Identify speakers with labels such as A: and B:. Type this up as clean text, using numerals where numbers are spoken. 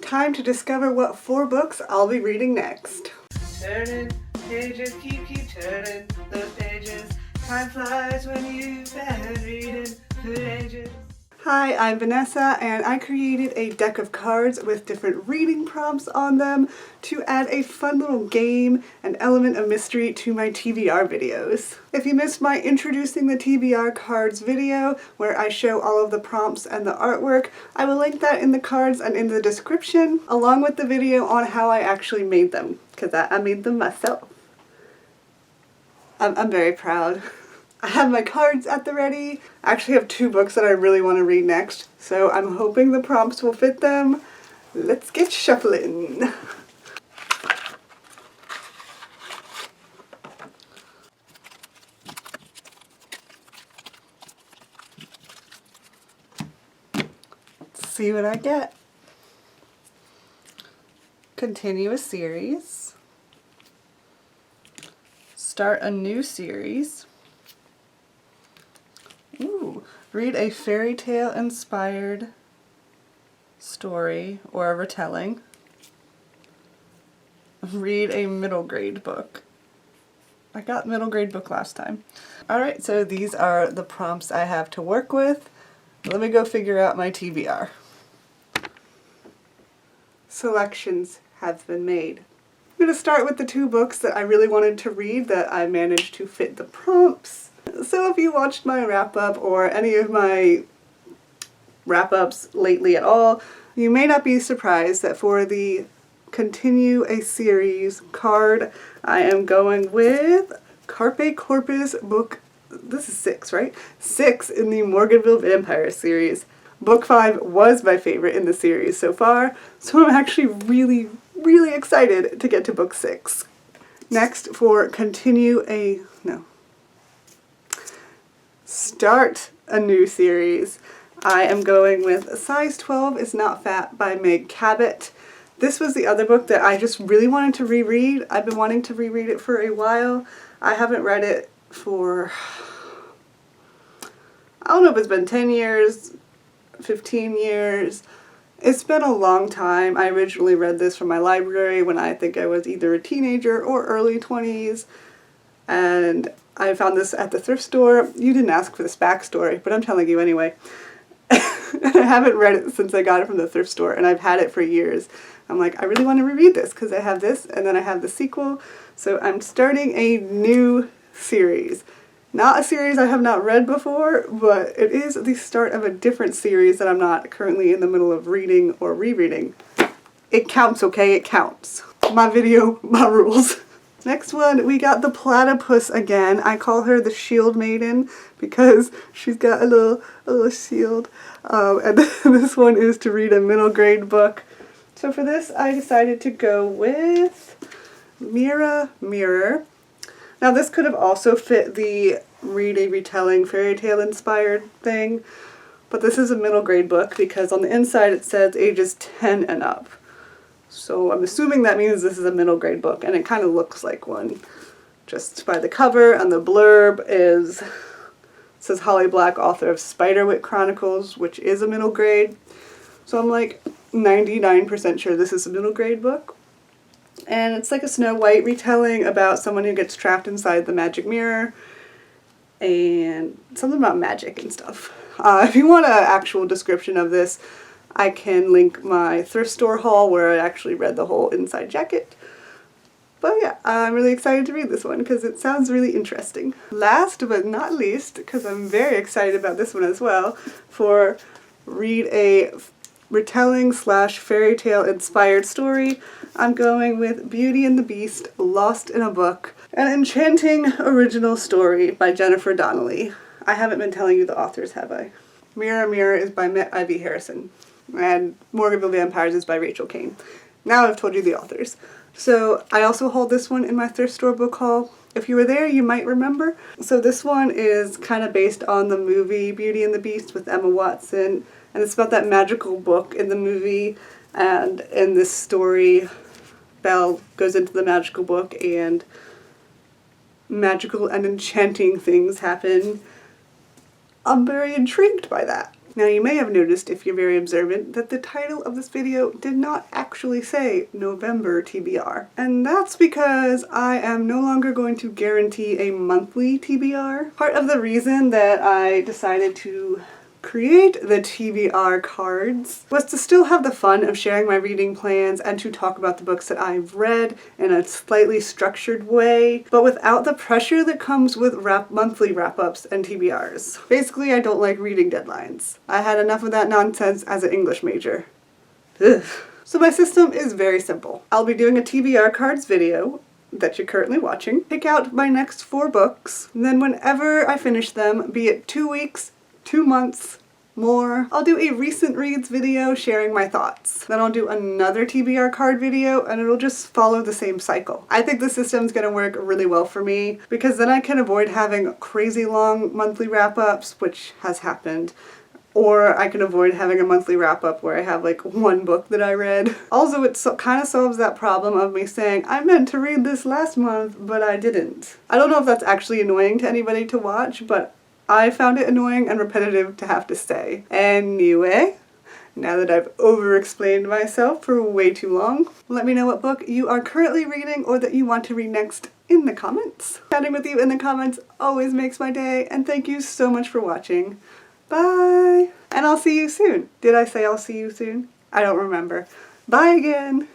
A: Time to discover what 4 books I'll be reading next.
B: Turning pages, keep turning those pages. Time flies when you've been reading for ages.
A: Hi, I'm Vanessa, and I created a deck of cards with different reading prompts on them to add a fun little game and element of mystery to my TBR videos. If you missed my Introducing the TBR Cardz video, where I show all of the prompts and the artwork, I will link that in the cards and in the description, along with the video on how I actually made them, because I made them myself. I'm very proud. I have my cards at the ready. I actually have 2 books that I really want to read next, so I'm hoping the prompts will fit them. Let's get shuffling. Let's see what I get. Continue a series. Start a new series. Ooh, read a fairy tale inspired story or a retelling. Read a middle grade book. I got middle grade book last time. Alright, so these are the prompts I have to work with. Let me go figure out my TBR. Selections have been made. I'm going to start with the 2 books that I really wanted to read that I managed to fit the prompts. So if you watched my wrap-up or any of my wrap-ups lately at all, you may not be surprised that for the Continue a Series card, I am going with Carpe Corpus book, this is 6, right? 6 in the Morganville Vampire series. Book 5 was my favorite in the series so far, so I'm actually really excited to get to book 6. Next, for Start a new series, I am going with Size 12 is Not Fat by Meg Cabot. This was the other book that I just really wanted to reread. I've been wanting to reread it for a while. I haven't read it for, I don't know if it's been 10 years, 15 years. It's been a long time. I originally read this from my library when I think I was either a teenager or early 20s, and I found this at the thrift store. You didn't ask for this backstory, but I'm telling you anyway. And I haven't read it since I got it from the thrift store, and I've had it for years. I'm like, I really want to reread this because I have this, and then I have the sequel. So I'm starting a new series. Not a series I have not read before, but it is the start of a different series that I'm not currently in the middle of reading or rereading. It counts, okay? It counts. My video, my rules. Next one, we got the platypus again. I call her the shield maiden because she's got a little shield. And this one is to read a middle grade book. So for this, I decided to go with Mirror Mirror. Now this could have also fit the read a retelling fairy tale inspired thing, but this is a middle grade book because on the inside it says ages 10 and up. So I'm assuming that means this is a middle grade book, and it kind of looks like one just by the cover, and the blurb it says Holly Black, author of Spiderwick Chronicles, which is a middle grade. So I'm like 99% sure this is a middle grade book. And it's like a Snow White retelling about someone who gets trapped inside the magic mirror and something about magic and stuff. If you want an actual description of this, I can link my thrift store haul where I actually read the whole inside jacket. But yeah, I'm really excited to read this one because it sounds really interesting. Last but not least, because I'm very excited about this one as well, for read a retelling / fairy tale inspired story, I'm going with Beauty and the Beast, Lost in a Book, an enchanting original story by Jennifer Donnelly. I haven't been telling you the authors, have I? Mirror Mirror is by Ivy Harrison, and Morganville Vampires is by Rachel Kane. Now I've told you the authors. So I also hold this one in my thrift store book haul. If you were there, you might remember. So this one is kind of based on the movie Beauty and the Beast with Emma Watson, and it's about that magical book in the movie, and in this story, Belle goes into the magical book and magical and enchanting things happen. I'm very intrigued by that. Now you may have noticed, if you're very observant, that the title of this video did not actually say November TBR. And that's because I am no longer going to guarantee a monthly TBR. Part of the reason that I decided to create the TBR cards was to still have the fun of sharing my reading plans and to talk about the books that I've read in a slightly structured way, but without the pressure that comes with monthly wrap-ups and TBRs. Basically, I don't like reading deadlines. I had enough of that nonsense as an English major. Ugh. So my system is very simple. I'll be doing a TBR cards video that you're currently watching, pick out my next 4 books, and then whenever I finish them, be it 2 weeks, 2 months, more, I'll do a recent reads video sharing my thoughts. Then I'll do another TBR card video and it'll just follow the same cycle. I think the system's gonna work really well for me because then I can avoid having crazy long monthly wrap-ups, which has happened. Or I can avoid having a monthly wrap-up where I have like 1 book that I read. Also, it kind of solves that problem of me saying, I meant to read this last month, but I didn't. I don't know if that's actually annoying to anybody to watch, but I found it annoying and repetitive to have to say. Anyway, now that I've over-explained myself for way too long, let me know what book you are currently reading or that you want to read next in the comments. Chatting with you in the comments always makes my day, and thank you so much for watching. Bye! And I'll see you soon. Did I say I'll see you soon? I don't remember. Bye again!